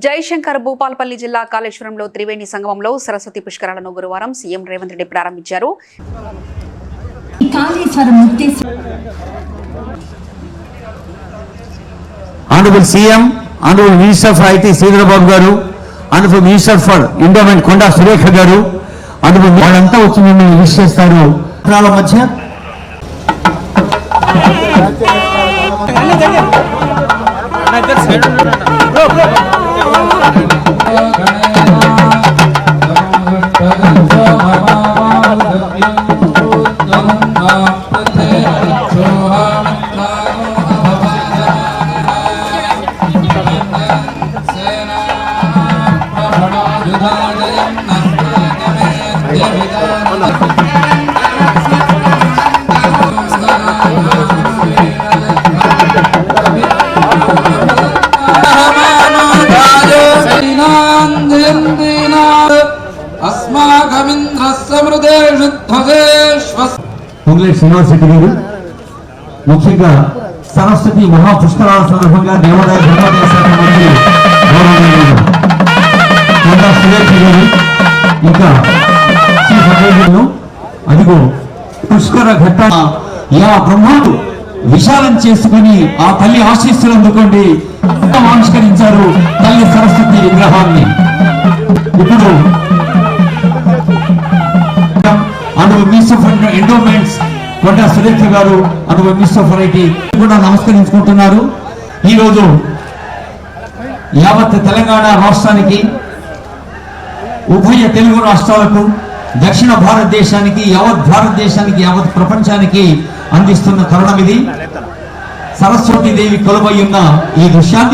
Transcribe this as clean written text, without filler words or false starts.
జయశంకర్ భూపాలపల్లి జిల్లా కాళేశ్వరంలో త్రివేణి సంగమంలో సరస్వతి పుష్కరాలను గురువారం సీఎం రేవంత్ రెడ్డి ప్రారంభించారు. Honorable CM, Honorable Minister for IT Sridhar Babu garu, Honorable Minister for Endowment Konda Surekha garu, Honorable వాళ్ళంతా వచ్చి మిమ్మల్ని విష్ చేస్తారు. ప్రాల మధ్య ఇంగ్లీష్ యూనివర్సిటీ గారు ముఖ్యంగా సరస్వతి మహాపుష్కరాల సందర్భంగా దేవాదాయ ధర్మాదాయ శాఖ మంత్రి గౌరవనీయులు కొండా సురేఖ గారు ఇంకా చీఫ్ అడ్వైజర్లు అదిగో పుష్కర ఘట్ట బ్రహ్మాండు విశాలం చేసుకుని ఆ తల్లి ఆశీస్సులు అందుకోండి ఆవిష్కరించారు తల్లి సరస్వతి విగ్రహాన్ని. ఇప్పుడు ఎండోమెంట్స్ కొండా సురేఖ గారు మినిస్టర్ ఫర్ ఐటీ కూడా నమస్కరించుకుంటున్నారు. ఈరోజు యావత్ తెలంగాణ రాష్ట్రానికి, ఉభయ తెలుగు రాష్ట్రాలకు, దక్షిణ భారతదేశానికి, యావత్ భారతదేశానికి, యావత్ ప్రపంచానికి అందిస్తున్న తరుణం ఇది. సరస్వతీదేవి కొలువై ఉన్న ఈ దృశ్యాన్ని